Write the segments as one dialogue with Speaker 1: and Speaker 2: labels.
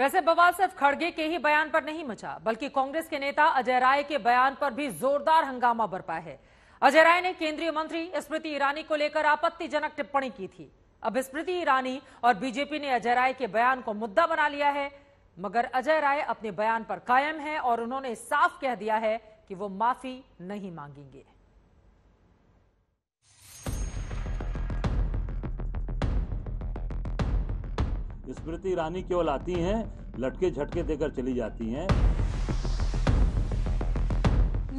Speaker 1: वैसे बवाल सिर्फ खड़गे के ही बयान पर नहीं मचा, बल्कि कांग्रेस के नेता अजय राय के बयान पर भी जोरदार हंगामा बरपा है। अजय राय ने केंद्रीय मंत्री स्मृति ईरानी को लेकर आपत्तिजनक टिप्पणी की थी। अब स्मृति ईरानी और बीजेपी ने अजय राय के बयान को मुद्दा बना लिया है, मगर अजय राय अपने बयान पर कायम है और उन्होंने साफ कह दिया है कि वो माफी नहीं मांगेंगे।
Speaker 2: स्मृति ईरानी केवल आती हैं, लटके झटके देकर चली जाती हैं।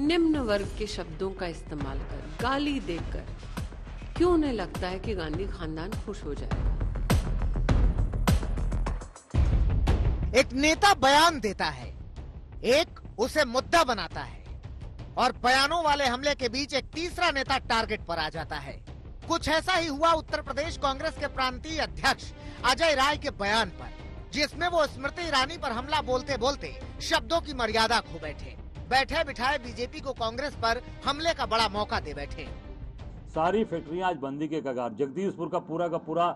Speaker 3: निम्न वर्ग के शब्दों का इस्तेमाल कर, गाली देकर क्यों उन्हें लगता है कि गांधी खानदान खुश हो जाएगा?
Speaker 4: एक नेता बयान देता है, एक उसे मुद्दा बनाता है और बयानों वाले हमले के बीच एक तीसरा नेता टारगेट पर आ जाता है। कुछ ऐसा ही हुआ उत्तर प्रदेश कांग्रेस के प्रांतीय अध्यक्ष अजय राय के बयान पर, जिसमें वो स्मृति ईरानी पर हमला बोलते बोलते शब्दों की मर्यादा खो बैठे बिठाए बीजेपी को कांग्रेस पर हमले का बड़ा मौका दे बैठे।
Speaker 2: सारी फैक्ट्रियां आज बंदी के कगार, जगदीशपुर का पूरा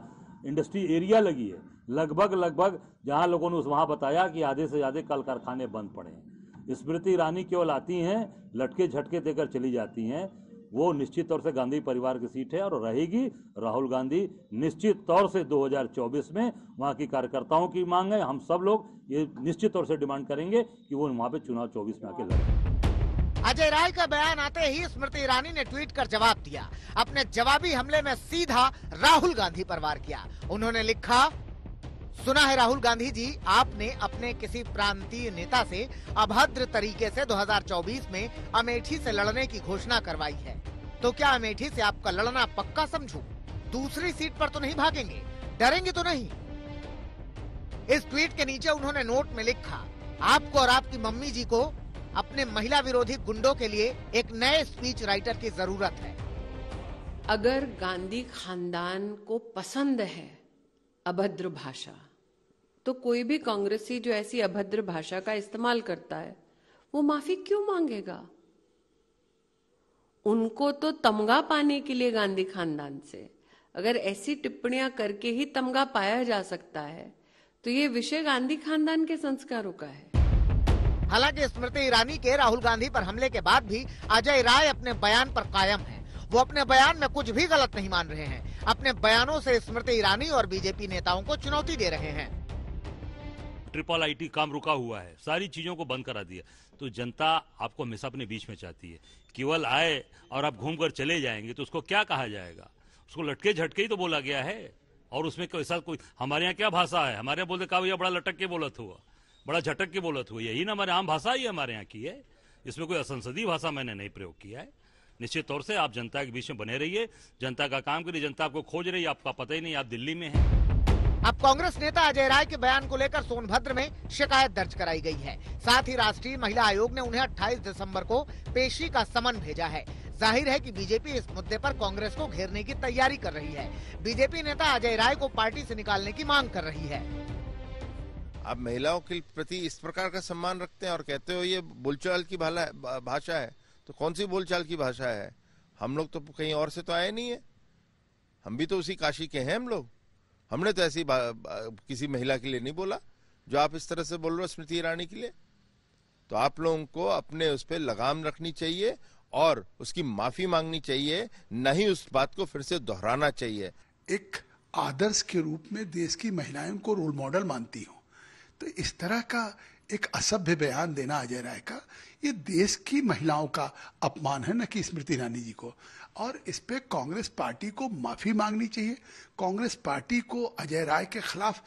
Speaker 2: इंडस्ट्री एरिया लगी है। लगभग जहां लोगों ने वहां बताया कि आधे से ज्यादा कल कारखाने बंद पड़े हैं। स्मृति ईरानी केवल आती हैं, लटके झटके देकर चली जाती हैं। वो निश्चित तौर से गांधी परिवार की सीट है और रहेगी। राहुल गांधी निश्चित तौर से 2024 में वहां की कार्यकर्ताओं की मांग है। हम सब लोग ये निश्चित तौर से डिमांड करेंगे कि वो वहां पे चुनाव 24 में आके लड़े।
Speaker 4: अजय राय का बयान आते ही स्मृति ईरानी ने ट्वीट कर जवाब दिया। अपने जवाबी हमले में सीधा राहुल गांधी पर वार किया। उन्होंने लिखा, सुना है राहुल गांधी जी, आपने अपने किसी प्रांतीय नेता से अभद्र तरीके से 2024 में अमेठी से लड़ने की घोषणा करवाई है, तो क्या अमेठी से आपका लड़ना पक्का समझूं? दूसरी सीट पर तो नहीं भागेंगे, डरेंगे तो नहीं? इस ट्वीट के नीचे उन्होंने नोट में लिखा, आपको और आपकी मम्मी जी को अपने महिला विरोधी गुंडों के लिए एक नए स्पीच राइटर की जरूरत है।
Speaker 3: अगर गांधी खानदान को पसंद है अभद्र भाषा, तो कोई भी कांग्रेसी जो ऐसी अभद्र भाषा का इस्तेमाल करता है वो माफी क्यों मांगेगा? उनको तो तमगा पाने के लिए गांधी खानदान से अगर ऐसी टिप्पणियां करके ही तमगा पाया जा सकता है, तो ये विषय गांधी खानदान के संस्कारों का है।
Speaker 4: हालांकि स्मृति ईरानी के राहुल गांधी पर हमले के बाद भी अजय राय अपने बयान पर कायम है। वो अपने बयान में कुछ भी गलत नहीं मान रहे हैं। अपने बयानों से स्मृति ईरानी और बीजेपी नेताओं को चुनौती दे रहे हैं।
Speaker 2: ट्रिपल आईटी काम रुका हुआ है, सारी चीजों को बंद करा दिया, तो जनता आपको हमेशा अपने बीच में चाहती है। केवल आए और आप घूमकर चले जाएंगे तो उसको क्या कहा जाएगा? उसको लटके झटके ही तो बोला गया है। और उसमें ऐसा कोई, हमारे यहाँ क्या भाषा है? हमारे यहाँ बोलते कहा भैया बड़ा लटक के बोलत हुआ, बड़ा झटक के बोलत हुआ, यही ना हमारे आम भाषा ही हमारे यहाँ की है। इसमें कोई असंसदीय भाषा मैंने नहीं प्रयोग किया है। निश्चित तौर से आप जनता के बीच में बने रहिए, जनता का काम करिए। जनता आपको खोज रही है, आपका पता ही नहीं, आप दिल्ली में हैं।
Speaker 4: अब कांग्रेस नेता अजय राय के बयान को लेकर सोनभद्र में शिकायत दर्ज कराई गई है। साथ ही राष्ट्रीय महिला आयोग ने उन्हें 28 दिसंबर को पेशी का समन भेजा है। जाहिर है कि बीजेपी इस मुद्दे पर कांग्रेस को घेरने की तैयारी कर रही है। बीजेपी नेता अजय राय को पार्टी से निकालने की मांग कर रही है।
Speaker 5: आप महिलाओं के प्रति इस प्रकार का सम्मान रखते हैं और कहते हो ये बोलचाल की भाषा है, तो कौन सी बोलचाल की भाषा है? हम लोग तो कहीं और से तो आए नहीं है, हम भी तो उसी काशी के हैं। हम लोग, हमने तो ऐसी किसी महिला के लिए नहीं बोला जो आप इस तरह से बोल रहे हो स्मृति ईरानी के लिए। तो आप लोगों को अपने उस पर लगाम रखनी चाहिए और उसकी माफी मांगनी चाहिए, नहीं उस बात को फिर से दोहराना चाहिए।
Speaker 6: एक आदर्श के रूप में देश की महिलाओं को रोल मॉडल मानती हूँ, तो इस तरह का एक असभ्य बयान देना अजय राय का, ये देश की महिलाओं का अपमान है, न कि स्मृति ईरानी जी को। और इस पे कांग्रेस पार्टी को माफी मांगनी चाहिए। कांग्रेस पार्टी को अजय राय के खिलाफ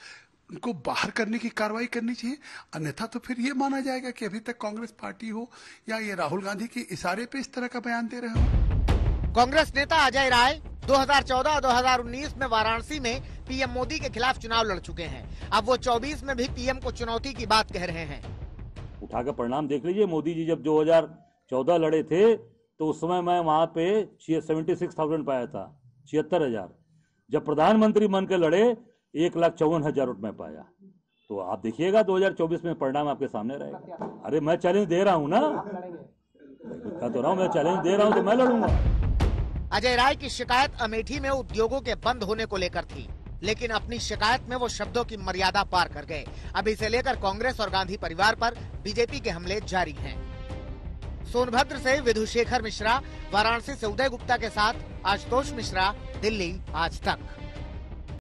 Speaker 6: उनको बाहर करने की कार्रवाई करनी चाहिए, अन्यथा तो फिर ये माना जाएगा कि अभी तक कांग्रेस पार्टी हो या ये राहुल गांधी के इशारे पे इस तरह का बयान दे रहे हो।
Speaker 4: कांग्रेस नेता अजय राय 2014 और 2019 में वाराणसी में पीएम मोदी के खिलाफ चुनाव लड़ चुके हैं। अब वो 24 में भी पीएम को चुनौती की बात कह रहे हैं।
Speaker 2: उठाकर परिणाम देख लीजिए। मोदी जी जब 2014 लड़े थे तो उस समय मैं वहां पे 76,000 पाया था, 76,000। जब प्रधानमंत्री बन के लड़े 1,54,000 वोट में पाया। तो आप देखिएगा 2024 में परिणाम आपके सामने रहेगा। अरे मैं चैलेंज दे रहा हूं ना, मैं तो रहा हूं, मैं चैलेंज दे रहा हूं तो मैं लड़ूंगा।
Speaker 4: अजय राय की शिकायत अमेठी में उद्योगों के बंद होने को लेकर थी। लेकिन अपनी शिकायत में वो शब्दों की मर्यादा पार कर गए। अब इसे लेकर कांग्रेस और गांधी परिवार पर बीजेपी के हमले जारी हैं। सोनभद्र से विधुशेखर मिश्रा, वाराणसी से उदय गुप्ता के साथ आशुतोष मिश्रा, दिल्ली आज तक।